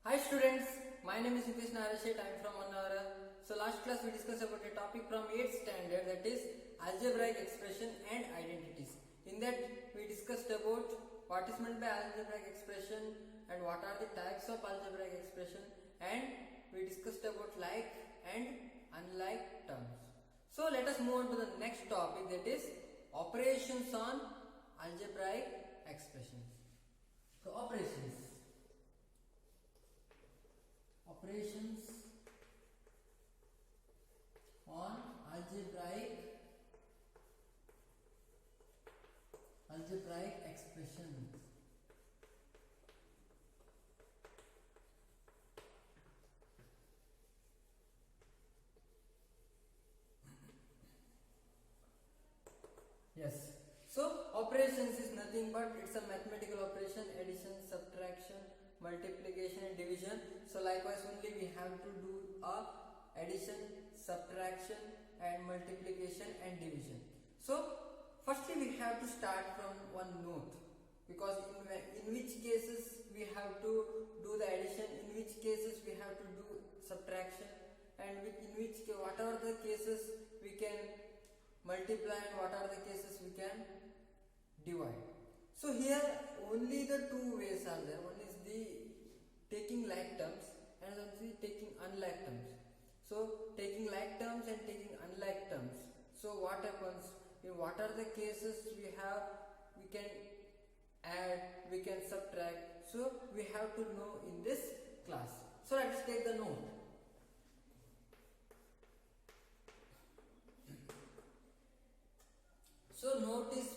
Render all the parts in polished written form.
Hi students, my name is Nitesh Narashet. I am from Annavara. So last class we discussed about a topic from 8th standard, that is algebraic expression and identities. In that we discussed about what is meant by algebraic expression and what are the types of algebraic expression, and we discussed about like and unlike terms. So let us move on to the next topic, that is operations on algebraic expressions. So operations on algebraic expressions. Yes. So operations is nothing but it's a mathematical operation: addition, subtraction, multiplication and division. So likewise only we have to do a addition, subtraction and multiplication and division. So firstly we have to start from one note, because in which cases we have to do the addition, in which cases we have to do subtraction, and what are the cases we can multiply and what are the cases we can divide. So here only the two ways are there. One is the taking like terms and one is taking unlike terms. So taking like terms and taking unlike terms. So what happens? In what are the cases we can add, we can subtract. So we have to know in this class. So let's take the note. So note is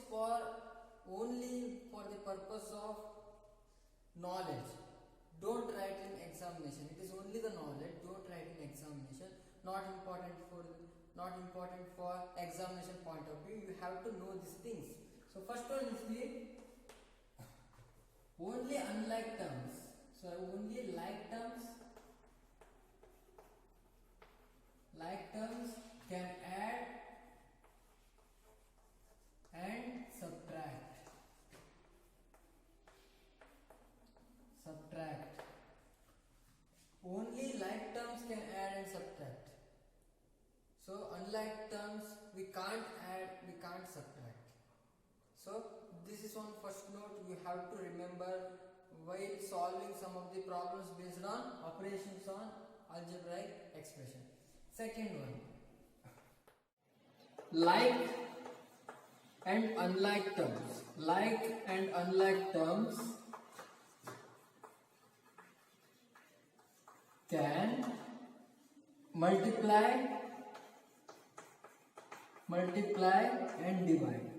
only for the purpose of knowledge. Don't write in examination. It is only the knowledge. Don't write in examination. Not important for examination point of view. You have to know these things. So first one is the only unlike terms. So only like terms can add and subtract. Only like terms can add and subtract. So unlike terms we can't add, we can't subtract. So this is one first note you have to remember while solving some of the problems based on operations on algebraic expression. Second one, like and unlike terms. Like and unlike terms can multiply and divide.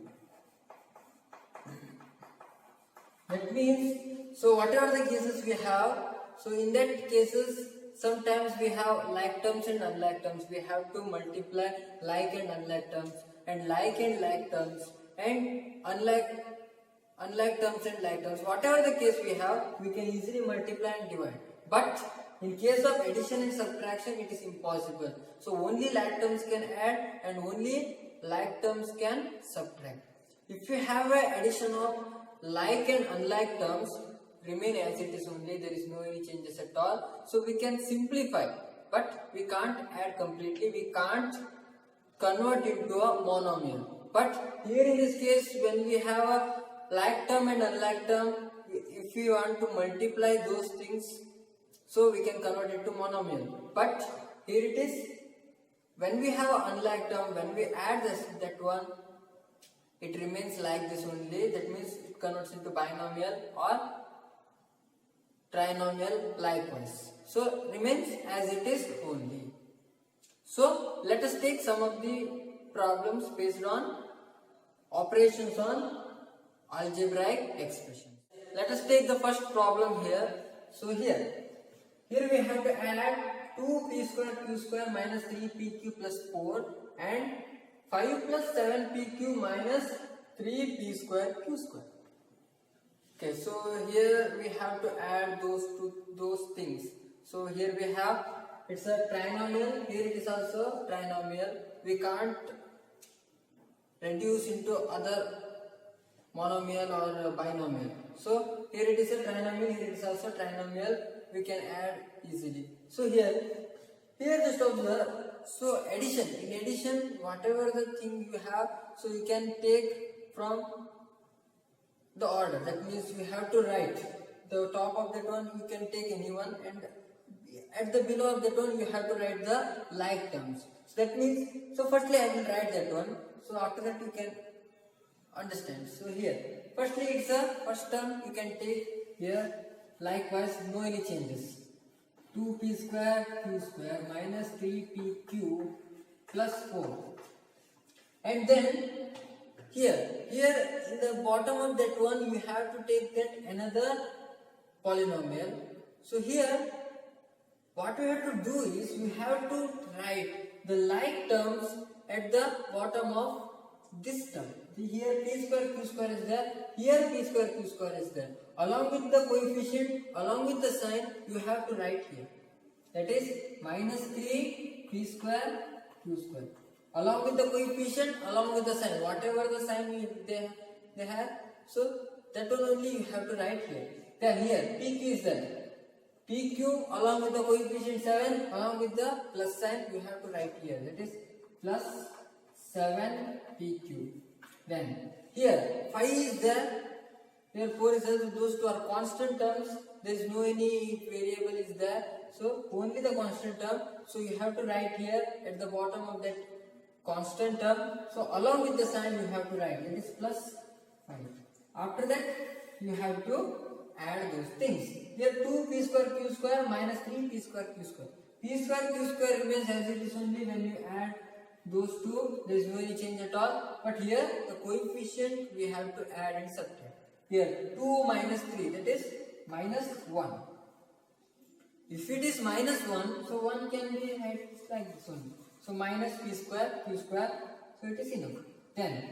That means, so whatever the cases we have, so in that cases sometimes we have like terms and unlike terms. We have to multiply like and unlike terms, and like and like terms, and unlike terms and like terms. Whatever the case we have, we can easily multiply and divide. But in case of addition and subtraction, it is impossible. So only like terms can add and only like terms can subtract. If you have an addition of like and unlike terms, remain as it is only, there is no any changes at all. So we can simplify, but we can't add completely, we can't convert into a monomial. But here in this case, when we have a like term and unlike term, if we want to multiply those things, so we can convert it to monomial. But here it is, when we have an unlike term, when we add that one, it remains like this only. That means it converts into binomial or trinomial likewise. So remains as it is only. So let us take some of the problems based on operations on algebraic expression. Let us take the first problem here. So here we have to add 2p square q square minus 3pq plus 4 and 5 plus 7pq minus 3p square q square. Okay, so here we have to add those things. So here we have, it's a trinomial, here it is also trinomial. We can't reduce into other monomial or binomial. So here it is a trinomial, here it is also trinomial. we can add easily. So here just observe. So addition, in addition, whatever the thing you have, so you can take from the order. That means you have to write the top of that one, you can take anyone, and at the below of that one you have to write the like terms. So that means, so firstly I will write that one, so after that you can understand. So here firstly it's a first term, you can take here likewise, no any changes. 2p square q square minus 3pq plus 4. And then here in the bottom of that one you have to take that another polynomial. So here what we have to do is we have to write the like terms at the bottom of this term. Here p square q square is there, here p square q square is there. Along with the coefficient, along with the sign, you have to write here. That is minus 3 p square q square. Along with the coefficient, along with the sign, whatever the sign they have, so that one only you have to write here. Then here pq is there. PQ along with the coefficient 7, along with the plus sign, you have to write here. That is plus 7 PQ. Then here 5 is there. Here 4 is there. Those two are constant terms. There is no any variable is there. So only the constant term. So you have to write here at the bottom of that constant term. So along with the sign you have to write. That is plus 5. After that you have to add those things. Here 2p square q square minus 3p square q square. P square q square remains as it is only when you add those two. There is no any change at all. But here the coefficient we have to add and subtract. Here 2 minus 3, that is minus 1. If it is minus 1, so 1 can be written like this only. So minus p square q square. So it is enough. Then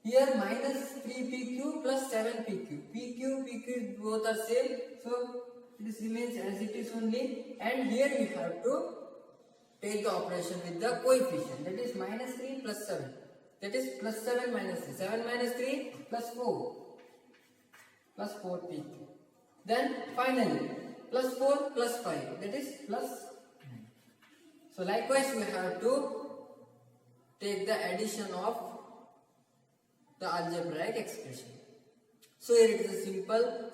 here minus 3pq plus 7pq. pq both are same. So this remains as it is only. And here we have to take the operation with the coefficient. That is minus 3 plus 7. That is plus 7 minus 3. 7 minus 3 plus 4. Plus 4pq. Then finally plus 4 plus 5. That is plus 9. So likewise we have to take the addition of the algebraic expression. So here it is a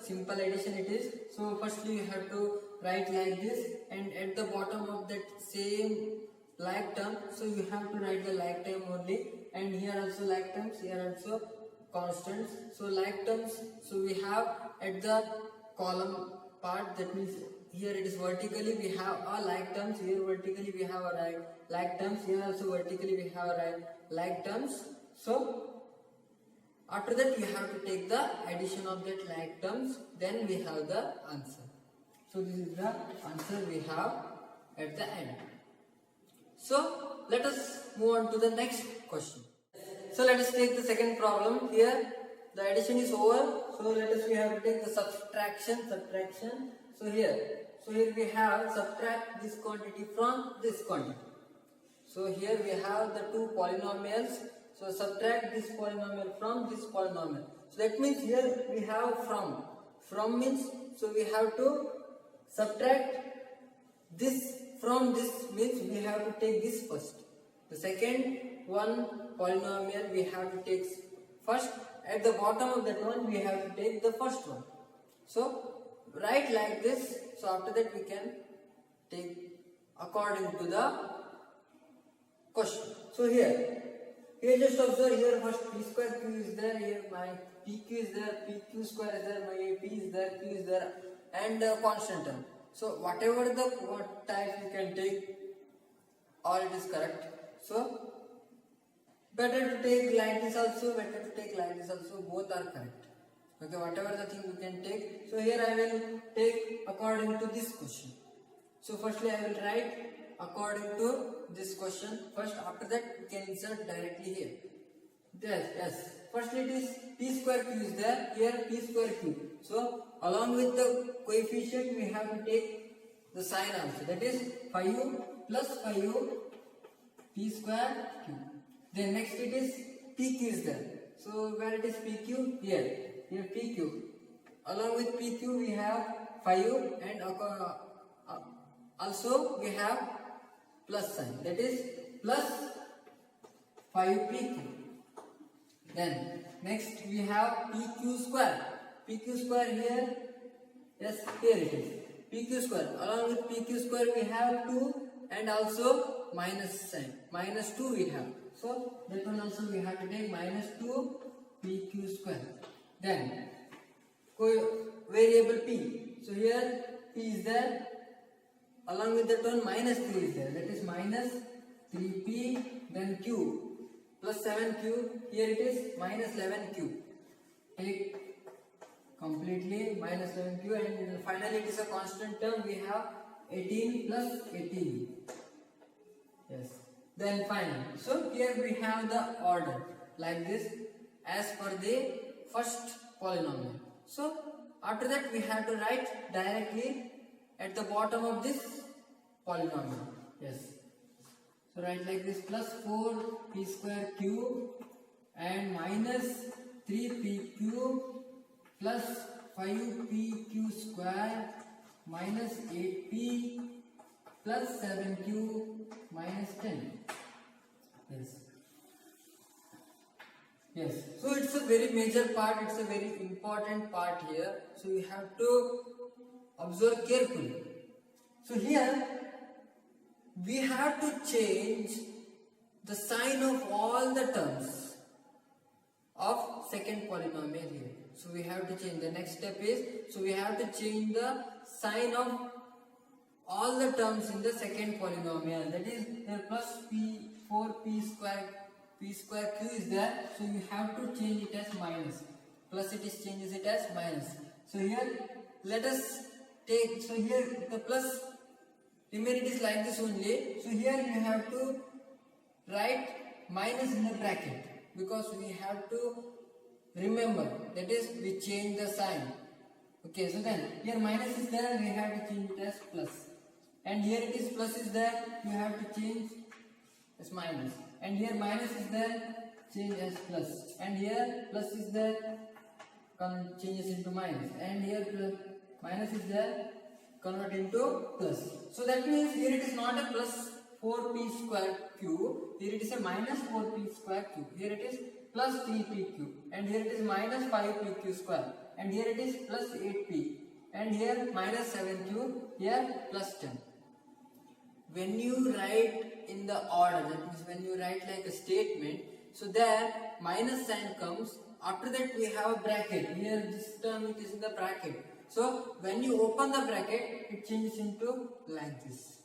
simple addition it is. So firstly you have to write like this, and at the bottom of that same like term, so you have to write the like term only, and here also like terms, here also constants. So like terms, so we have at the column part, that means here it is vertically we have a like terms, here vertically we have a like terms, here also vertically we have a like terms. So after that you have to take the addition of that like terms, then we have the answer. So this is the answer we have at the end. So let us move on to the next question. So let us take the second problem. Here the addition is over, so we have to take the subtraction. So here we have subtract this quantity from this quantity. So here we have the two polynomials. So subtract this polynomial from this polynomial. So that means here we have from. From means, so we have to subtract this from this, means we have to take this first. The second one polynomial we have to take first. At the bottom of that one we have to take the first one. So write like this. So after that we can take according to the question. So here just observe, here first p square q is there, here my pq is there, pq square is there, my p is there, q is there, and constant term. So whatever the what type you can take, all it is correct. So better to take like this also, better to take like this also, both are correct. Okay, whatever the thing you can take. So here I will take according to this question. So firstly I will write according to this question first. After that we can insert directly here. Yes. Firstly it is p square q is there, here p square q. So along with the coefficient we have to take the sign also. That is 5u plus 5u p square q. Then next it is pq is there. So where it is pq? Here pq. Along with pq we have 5 and also we have plus sign, that is plus 5pq. Then next we have pq square. Pq square here, yes, here it is. Pq square, along with pq square we have 2 and also minus sign, minus 2 we have. So that one also we have to take minus 2 pq square. Then variable p. So here p is there. Along with that one minus 3 is there. That is minus 3p. Then q plus 7q. Here it is minus 11q. Take completely minus 7q, and finally it is a constant term. We have 18 plus 18. Yes. Then finally, so here we have the order like this as per the first polynomial. So after that we have to write directly at the bottom of this polynomial. Yes. So write like this: plus 4p square q and minus 3pq plus 5pq square minus 8p plus 7q minus 10. Yes. Yes. So it's a very major part, it's a very important part here. So you have to observe carefully. So here we have to change the sign of all the terms of second polynomial here. So we have to change. The next step is, so we have to change the sign of all the terms in the second polynomial. That is here plus p 4p square q is there. So you have to change it as minus. Plus it is changes it as minus. So here let us take. So here the plus remain it is like this only. So here you have to write minus in the bracket, because we have to remember, that is we change the sign. Okay, so then here minus is there, we have to change it as plus, and here it is plus is there, you have to change as minus, and here minus is there, change as plus, and here plus is there, changes into minus, and here plus, minus is there, convert into plus. So that means here it is not a plus 4p square q, here it is a minus 4p square q, here it is plus 3pq, and here it is minus 5pq square, and here it is plus 8p, and here minus 7q, here plus 10. When you write in the order, that means when you write like a statement, so there minus sign comes, after that we have a bracket, here this term it is in the bracket. So when you open the bracket, it changes into like this.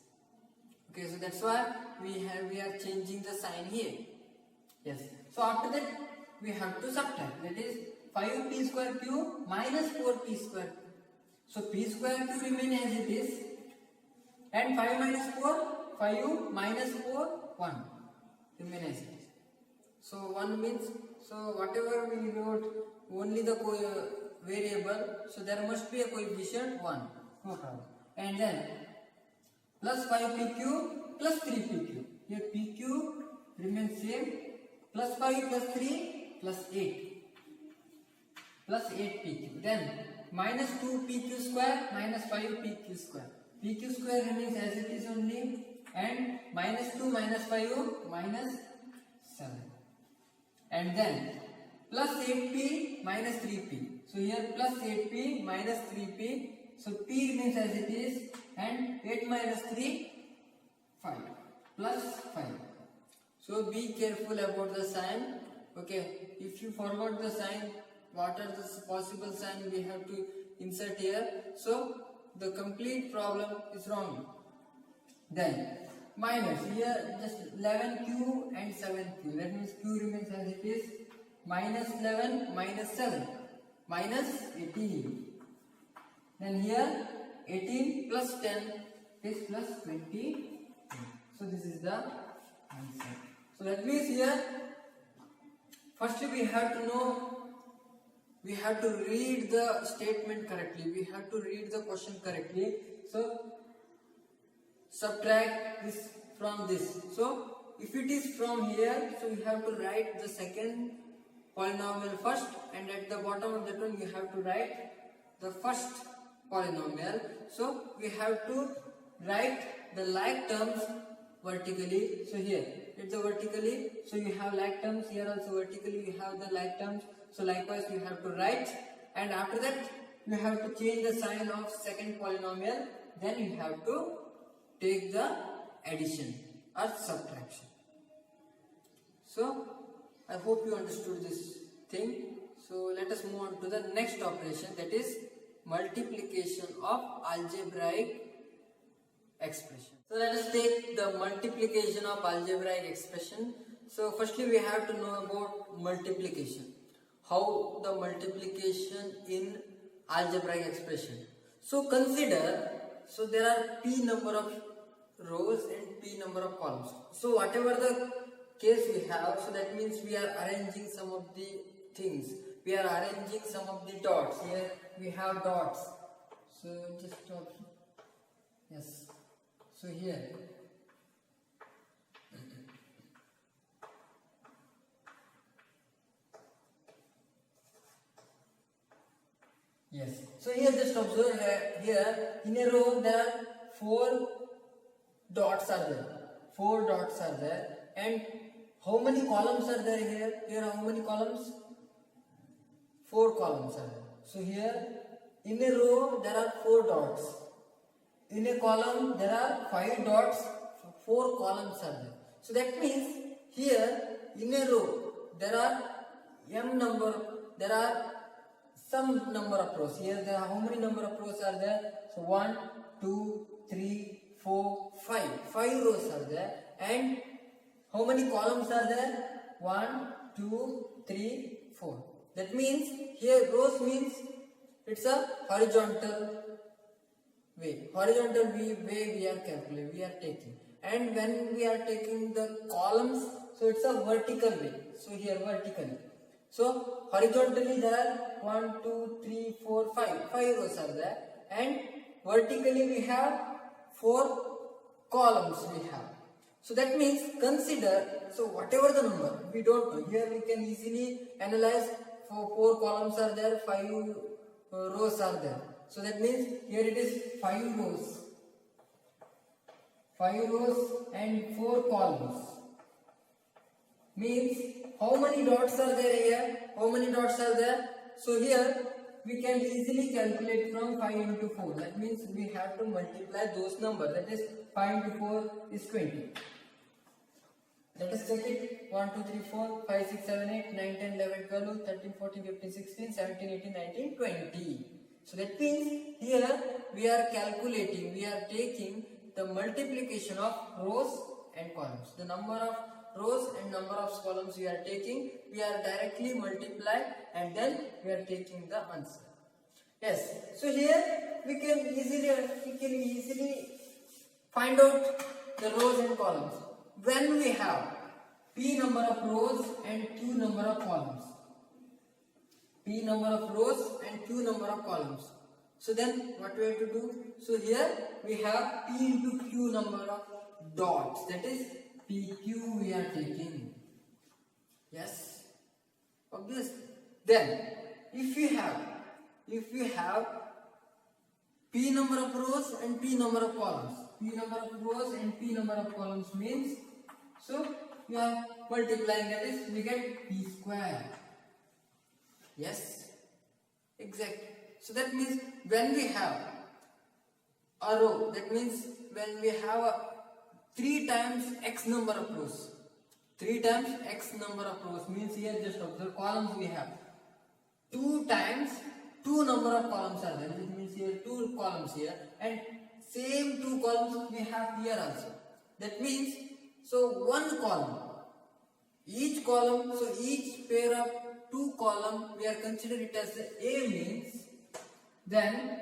Okay, so that's why we are changing the sign here. Yes. So after that we have to subtract. That is 5p square q minus 4p square q. So p square q remain as it is, and 5 minus 4, 5 minus 4, 1 remain as it is. So 1 means, so whatever we wrote only the variable, so there must be a coefficient 1, no problem. And then plus 5pq plus 3pq, here pq remains same, plus 5 plus 3 plus 8 plus 8pq, then minus 2pq square minus 5pq square, pq square remains as it is only, and minus 2 minus 5 minus 7, and then plus 8p minus 3p. So here plus 8p minus 3p. So p remains as it is, and 8 minus 3, 5 plus 5. So be careful about the sign. Okay, if you forgot the sign, what are the possible sign we have to insert here? So the complete problem is wrong. Then minus, here just 11q and 7q. That means q remains as it is, minus 11 minus 7 minus 18. Then here 18 plus 10 is plus 20. So this is the answer. So that means here firstly we have to know, we have to read the statement correctly, we have to read the question correctly. So subtract this from this. So if it is from here, so you have to write the second polynomial first, and at the bottom of that one you have to write the first polynomial. So we have to write the like terms vertically. So here it's a vertically, so you have like terms, here also vertically you have the like terms. So likewise you have to write, and after that you have to change the sign of second polynomial, then you have to take the addition or subtraction. So I hope you understood this thing. So let us move on to the next operation, that is multiplication of algebraic expression. So let us take the multiplication of algebraic expression. So firstly we have to know about multiplication. How the multiplication in algebraic expression. So consider, so there are p number of rows and p number of columns. So whatever the case we have, so that means we are arranging some of the things. We are arranging some of the dots. Here we have dots. So just stop. Yes. So here. Yes. So here just observe here in a row there are 4 dots are there. 4 dots are there. And how many columns are there here? Here how many columns? 4 columns are there. So here in a row there are 4 dots. In a column there are 5 dots. 4 columns are there. So that means here in a row there are there are some number of rows. Here there are how many number of rows are there? So 1, 2, 3, 4, 5. 5 rows are there. And how many columns are there? 1, 2, 3, 4. That means here rows means it's a horizontal way. Horizontal way we are calculating, we are taking. And when we are taking the columns, so it's a vertical way. So here vertically. So horizontally there are 1, 2, 3, 4, 5. 5 rows are there. And vertically we have 4 columns we have. So that means consider, so whatever the number, we don't know. Here we can easily analyze, for 4 columns are there, 5 rows are there. So that means here it is 5 rows. 5 rows and 4 columns. Means how many dots are there here? How many dots are there? So here we can easily calculate from 5 into 4. That means we have to multiply those numbers. That is 5 into 4 is 20. Let us check it. 1, 2, 3, 4, 5, 6, 7, 8, 9, 10, 11, 12, 13, 14, 15, 16, 17, 18, 19, 20. So that means here we are calculating, we are taking the multiplication of rows and columns. The number of rows and number of columns we are taking, we are directly multiply and then we are taking the answer. Yes. So here we can easily find out the rows and columns. When we have p number of rows and q number of columns. P number of rows and q number of columns. So then what we have to do? So here we have p into q number of dots. That is PQ we are taking. Yes. Obvious. Then if we have p number of rows and p number of columns. P number of rows and p number of columns means, so you are multiplying, that is we get p square. Yes. Exactly. So that means when we have a row, that means when we have a 3 times x number of rows. 3 times x number of rows means here just observe columns we have. 2 times 2 number of columns are there. It means here 2 columns here and same 2 columns we have here also. That means so 1 column. Each column, so each pair of 2 column we are considering it as A means, then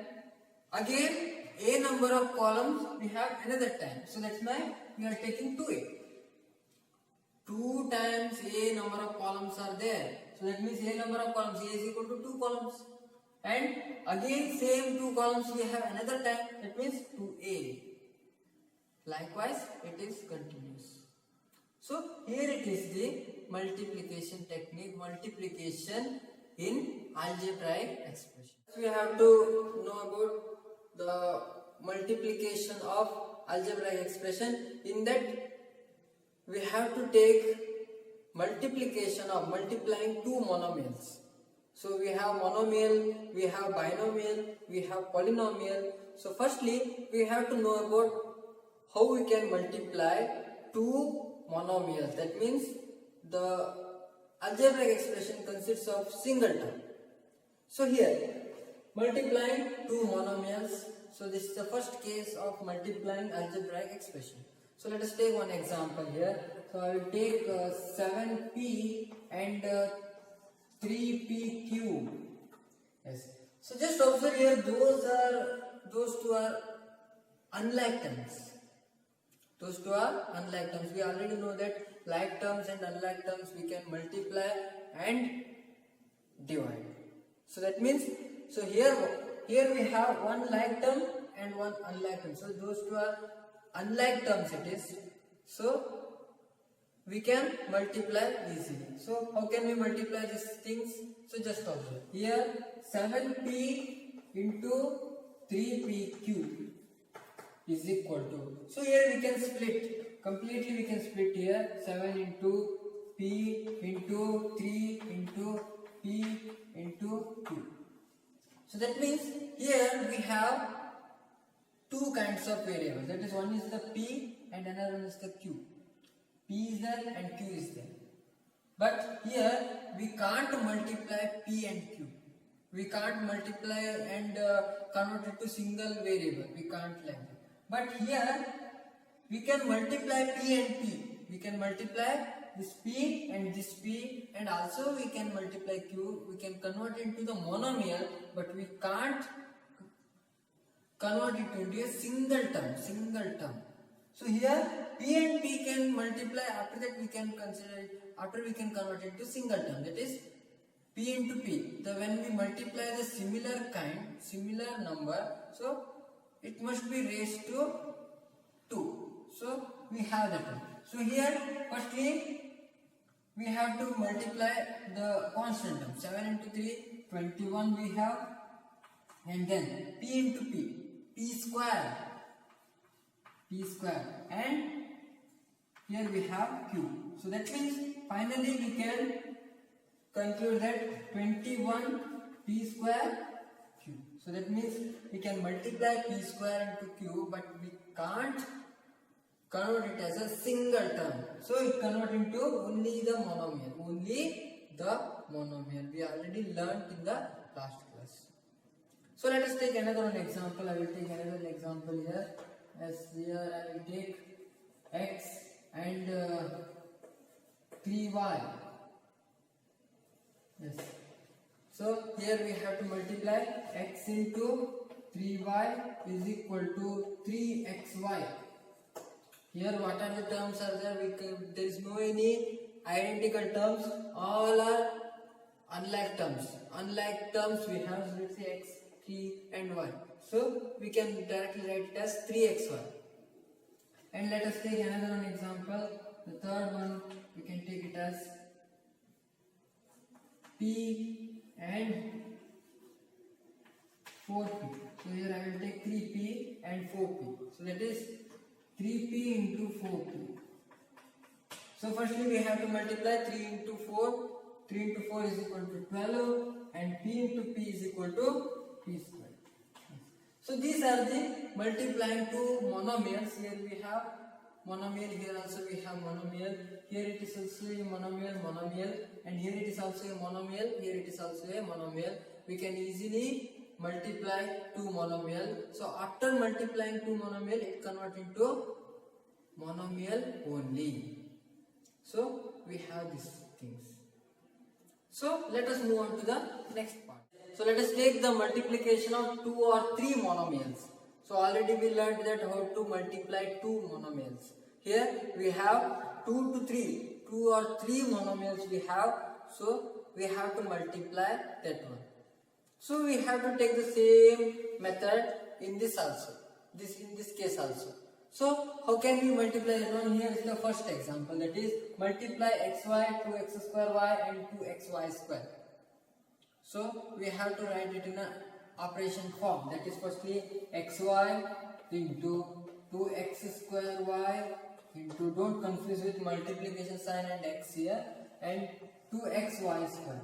again a number of columns we have another time. So that's why we are taking 2a. 2 times a number of columns are there. So that means a number of columns, a is equal to 2 columns. And again same 2 columns we have another time. That means 2a. Likewise it is continuous. So here it is the multiplication technique, multiplication in algebraic expression. We have to know about the multiplication of algebraic expression. In that we have to take multiplication of multiplying two monomials. So we have monomial, we have binomial, we have polynomial. So firstly we have to know about how we can multiply two monomials. That means the algebraic expression consists of single term. So here multiplying two monomials. So this is the first case of multiplying algebraic expression. So let us take one example here. So I will take 7p and 3p cube. Yes. So just observe here, those two are unlike terms. Those two are unlike terms. We already know that like terms and unlike terms we can multiply and divide. So that means, so here we have one like term and one unlike term. So those two are unlike terms it is. So we can multiply easily. So how can we multiply these things? So just observe. Here 7p into 3p cube is equal to. So here we can split. Completely we can split here. 7 into p into 3 into p into q. So that means here we have two kinds of variables. That is, one is the p and another one is the q. P is there and q is there. But here we can't multiply p and q. We can't multiply and convert it to single variable. We can't like that. But here we can multiply p and p. We can multiply this p and this p, and also we can multiply q. We can convert it into the monomial, but we can't convert it into a single term. So here p and p can multiply. After that we can consider it. After we can convert it to single term. That is p into p. When we multiply the similar number, so it must be raised to 2. So we have that one. So here firstly we have to multiply the constant term. 7 into 3, 21 we have, and then p into p square, and here we have q. So that means finally we can conclude that 21 p square q. So that means we can multiply p square into q, but we can't convert it as a single term. So it convert into only the monomial. We already learnt in the last class. So let us take another one example. I will take another example here. As here I will take x and 3y. Yes. So here we have to multiply x into 3y is equal to 3xy. Here what are the terms are there? There is no any identical terms. All are unlike terms. Unlike terms we have, so let's say x, 3 and y. So we can directly write it as 3xy. And let us take another one example. The third one we can take it as p and 4p. So here I will take 3p and 4p. So that is 3p into 4p. So firstly we have to multiply 3 into 4. 3 into 4 is equal to 12, and p into p is equal to p square. So these are the multiplying two monomials. Here we have monomial, here also we have monomial. Here it is also a monomial, and here it is also a monomial, here it is also a monomial. We can easily multiply two monomial. So after multiplying two monomial, it converts into monomial only. So we have these things. So let us move on to the next part. So let us take the multiplication of 2 or 3 monomials. So already we learned that how to multiply 2 monomials. Here we have 2 to 3. 2 or 3 monomials we have. So we have to multiply that one. So we have to take the same method in this also. In this case also. So how can we multiply that one? Here is the first example, that is multiply xy, 2x square y and 2xy square. So we have to write it in a operation form, that is firstly xy into 2x square y into, don't confuse with multiplication sign and x here, and 2xy square.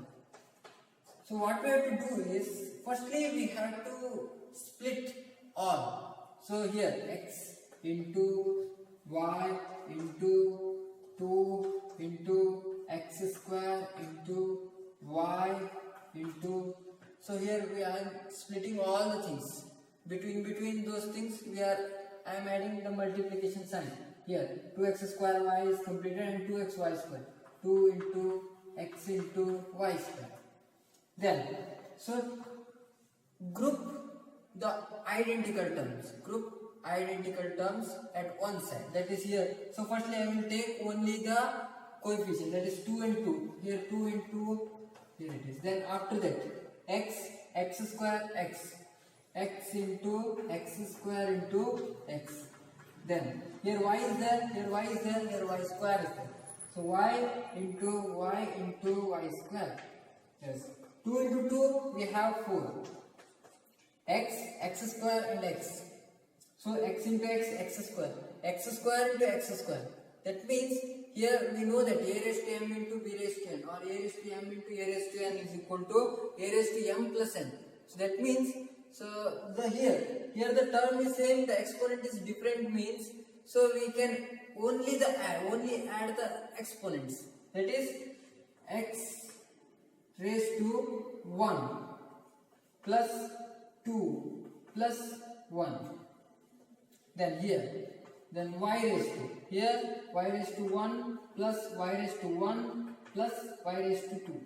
So what we have to do is, firstly we have to split all. So here x into y into 2 into x square into y into, so here I am splitting all the things. Between those things I am adding the multiplication sign. Here 2x square y is completed and 2xy square. 2 into x into y square. Then, so group the identical terms. Group identical terms at one side. That is here. So firstly I will take only the coefficient. That is 2 and 2. Here 2 and 2. Here it is. Then after that x square x into x square into x. Then here y is there. Here y is there. Here y square is there. So y into y square. Yes. 2 into 2 we have 4. X square and x. So x into x square. X square into x square. That means here we know that a raised to m into b raised to n, or a raised to m into a raised to n is equal to a raised to m plus n. So that means, so here the term is same, the exponent is different, means so we can only add the exponents. That is x raised to 1 plus 2 plus 1. Then y raised to, here y raised to 1 plus y raised to 1 plus y raised to 2.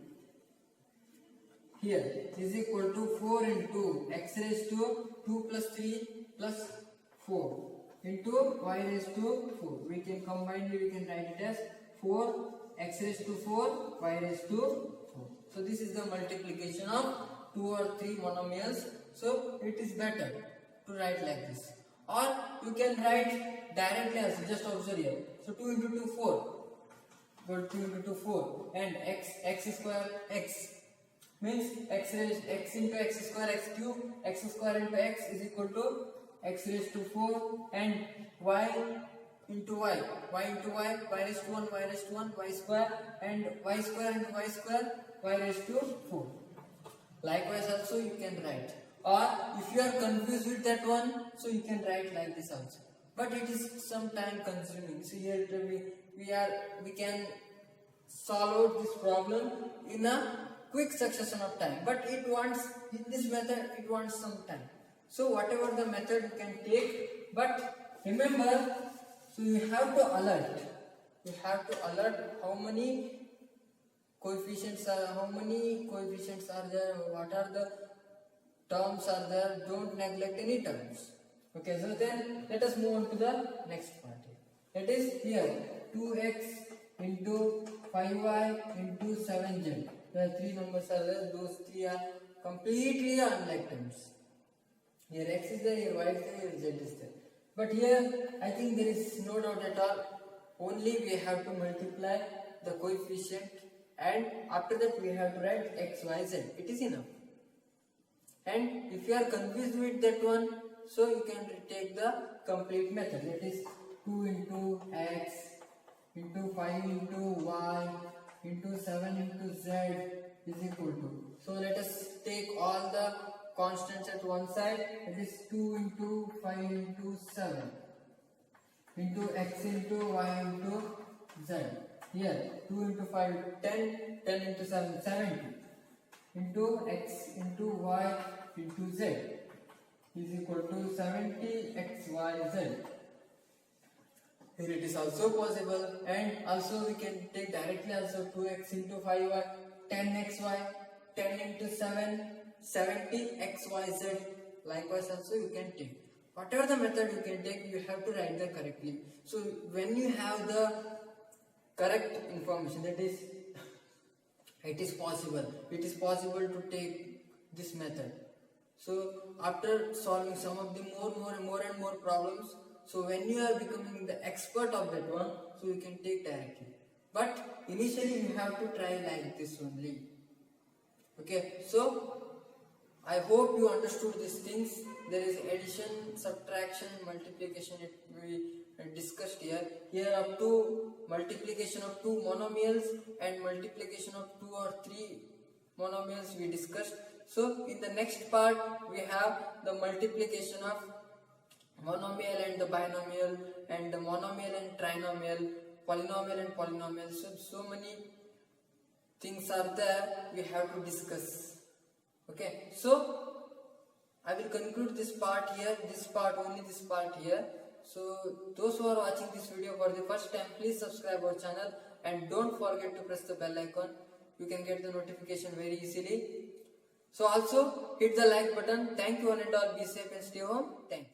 Here is equal to 4 into x raised to 2 plus 3 plus 4 into y raised to 4. We can combine, we can write it as 4 x raised to 4 y raised to 4. So this is the multiplication of 2 or 3 monomials. So it is better to write like this. Or you can write directly as, just observe here. So 2 into 2 4. Go 2 into 2 4 and x square x means x into x square x cube, x square into x is equal to x raised to 4, and y into y into y raised to 1 y square, and y square into y square y raised to 4. Likewise also you can write. Or if you are confused with that one, so you can write like this also. But it is some time consuming. So here we can solve out this problem in a quick succession of time. But in this method it wants some time. So whatever the method you can take, but remember, so you have to alert. You have to alert how many coefficients are there, what are the terms are there. Don't neglect any terms. Okay, so then let us move on to the next part. That is here 2x into 5y into 7z. There are 3 numbers are there. Those 3 are completely unlike terms. Here x is there, here y is there, here z is there. But here I think there is no doubt at all. Only we have to multiply the coefficient, and after that we have to write x, y, z. It is enough. And if you are confused with that one, so you can take the complete method. That is 2 into x into 5 into y into 7 into z is equal to. So let us take all the constants at one side. It is 2 into 5 into 7 into x into y into z. Here 2 into 5 10, 10 into 7 70 into x into y into z is equal to 70 x y z. Here it is also possible, and also we can take directly also 2x into 5y 10xy 10 into 7 70 x y z. Likewise also you can take. Whatever the method you can take, you have to write them correctly. So when you have the correct information, that is, it is possible to take this method. So after solving some of the more and more problems, so when you are becoming the expert of that one, so you can take directly. But initially you have to try like this only. Okay, so I hope you understood these things. There is addition, subtraction, multiplication we discussed here. Here up to multiplication of two monomials and multiplication of two or three monomials we discussed. So in the next part we have the multiplication of monomial and the binomial, and the monomial and trinomial, polynomial and polynomial. So many things are there we have to discuss. Okay, so I will conclude this part here, only this part here. So those who are watching this video for the first time, please subscribe our channel and don't forget to press the bell icon. You can get the notification very easily. So also hit the like button. Thank you one and all. Be safe and stay home. Thank you.